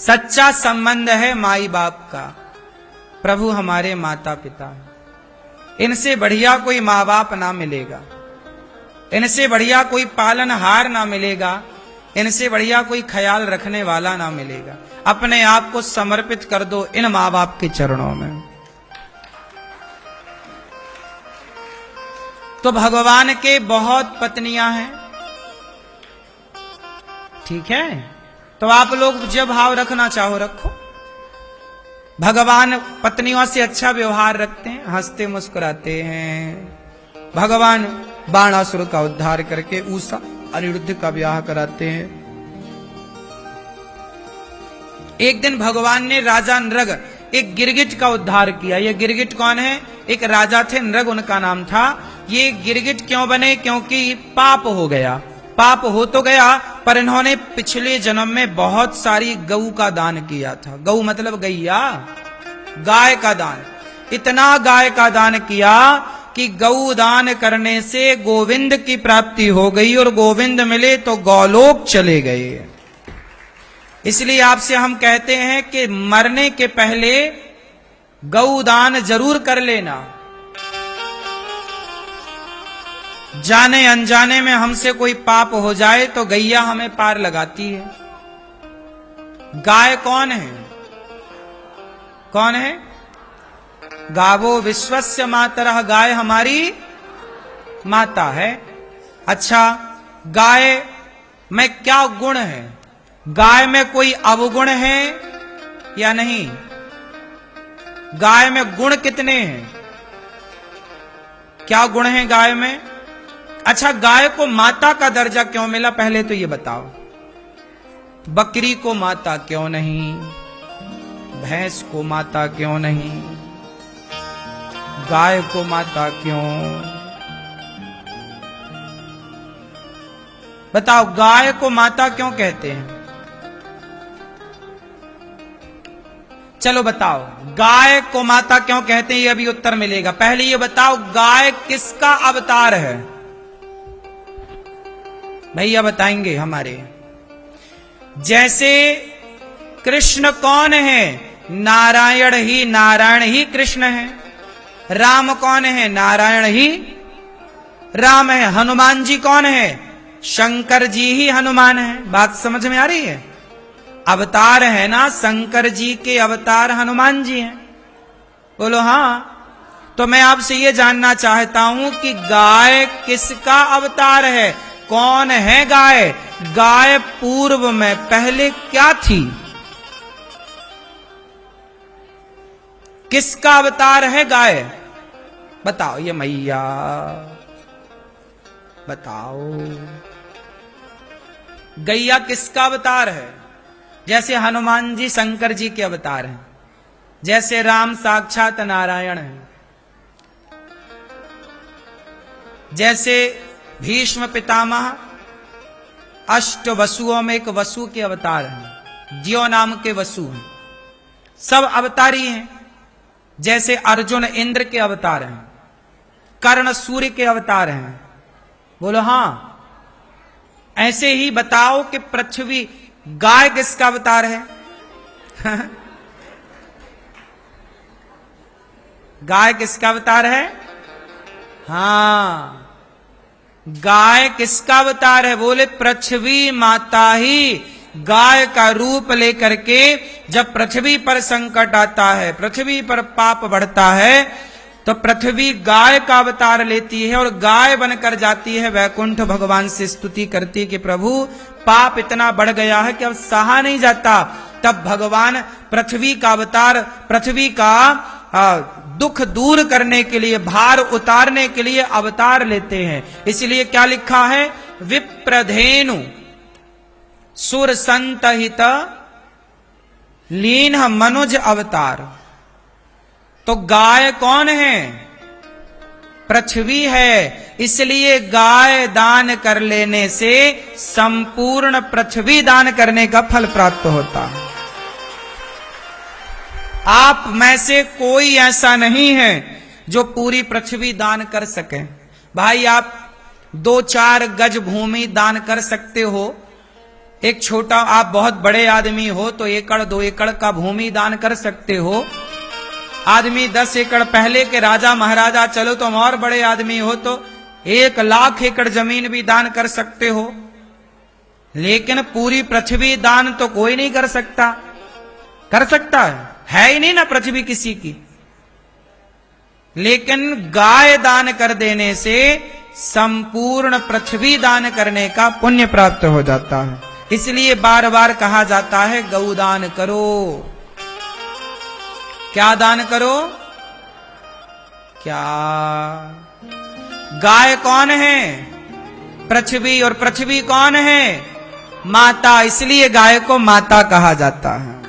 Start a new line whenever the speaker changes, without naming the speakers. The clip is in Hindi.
सच्चा संबंध है माई बाप का। प्रभु हमारे माता पिता हैं, इनसे बढ़िया कोई माँ बाप ना मिलेगा, इनसे बढ़िया कोई पालनहार ना मिलेगा, इनसे बढ़िया कोई ख्याल रखने वाला ना मिलेगा। अपने आप को समर्पित कर दो इन माँ बाप के चरणों में। तो भगवान के बहुत पत्नियां हैं, ठीक है, तो आप लोग जो भाव रखना चाहो रखो। भगवान पत्नियों से अच्छा व्यवहार रखते हैं, हंसते मुस्कुराते हैं। भगवान बाणासुर का उद्धार करके उषा अनिरुद्ध का ब्याह कराते हैं। एक दिन भगवान ने राजा नृग एक गिरगिट का उद्धार किया। ये गिरगिट कौन है? एक राजा थे, नृग उनका नाम था। ये गिरगिट क्यों बने? क्योंकि पाप हो गया। पाप हो तो गया, पर इन्होंने पिछले जन्म में बहुत सारी गऊ का दान किया था। गऊ मतलब गैया, गाय का दान। इतना गाय का दान किया कि गऊ दान करने से गोविंद की प्राप्ति हो गई, और गोविंद मिले तो गौलोक चले गए। इसलिए आपसे हम कहते हैं कि मरने के पहले गऊ दान जरूर कर लेना। जाने अनजाने में हमसे कोई पाप हो जाए तो गैया हमें पार लगाती है। गाय कौन है? कौन है? गावो विश्वस्य मातरः, गाय हमारी माता है। अच्छा, गाय में क्या गुण है? गाय में कोई अवगुण है या नहीं? गाय में गुण कितने हैं? क्या गुण है गाय में? अच्छा, गाय को माता का दर्जा क्यों मिला, पहले तो ये बताओ। बकरी को माता क्यों नहीं? भैंस को माता क्यों नहीं? गाय को माता क्यों? बताओ, गाय को माता क्यों कहते हैं? चलो बताओ, गाय को माता क्यों कहते हैं, ये अभी उत्तर मिलेगा। पहले ये बताओ, गाय किसका अवतार है? भैया बताएंगे हमारे। जैसे कृष्ण कौन है? नारायण ही कृष्ण है। राम कौन है? नारायण ही राम है। हनुमान जी कौन है? शंकर जी ही हनुमान है। बात समझ में आ रही है? अवतार है ना, शंकर जी के अवतार हनुमान जी हैं। बोलो हाँ। तो मैं आपसे ये जानना चाहता हूं कि गाय किसका अवतार है? कौन है गाय? गाय पूर्व में पहले क्या थी? किसका अवतार है गाय? बताओ ये मैया, बताओ। गैया किसका अवतार है? जैसे हनुमान जी शंकर जी के अवतार हैं, जैसे राम साक्षात नारायण हैं, जैसे भीष्म पितामह अष्ट वसुओं में एक वसु के अवतार हैं, ज्यो नाम के वसु हैं। सब अवतारी हैं। जैसे अर्जुन इंद्र के अवतार हैं, कर्ण सूर्य के अवतार हैं। बोलो हाँ। ऐसे ही बताओ कि पृथ्वी, गाय किसका अवतार है? गाय किसका अवतार है? हाँ, गाय किसका अवतार है? बोले पृथ्वी माता ही गाय का रूप लेकर के जब पृथ्वी पर संकट आता है, पृथ्वी पर पाप बढ़ता है, तो पृथ्वी गाय का अवतार लेती है और गाय बनकर जाती है वैकुंठ। भगवान से स्तुति करती कि प्रभु पाप इतना बढ़ गया है कि अब सहा नहीं जाता। तब भगवान पृथ्वी का अवतार, पृथ्वी का दुख दूर करने के लिए, भार उतारने के लिए अवतार लेते हैं। इसलिए क्या लिखा है? विप्रधेनु सुर संतहित लीन मनुज अवतार। तो गाय कौन है? पृथ्वी है। इसलिए गाय दान कर लेने से संपूर्ण पृथ्वी दान करने का फल प्राप्त होता है। आप में से कोई ऐसा नहीं है जो पूरी पृथ्वी दान कर सके। भाई आप 2-4 गज भूमि दान कर सकते हो, एक छोटा, आप बहुत बड़े आदमी हो तो 1-2 एकड़ का भूमि दान कर सकते हो। आदमी 10 एकड़, पहले के राजा महाराजा, चलो तुम और बड़े आदमी हो तो 1,00,000 एकड़ जमीन भी दान कर सकते हो। लेकिन पूरी पृथ्वी दान तो कोई नहीं कर सकता। कर सकता है ही नहीं ना पृथ्वी किसी की। लेकिन गाय दान कर देने से संपूर्ण पृथ्वी दान करने का पुण्य प्राप्त हो जाता है। इसलिए बार बार कहा जाता है गौदान करो। क्या दान करो? क्या? गाय कौन है? पृथ्वी। और पृथ्वी कौन है? माता। इसलिए गाय को माता कहा जाता है।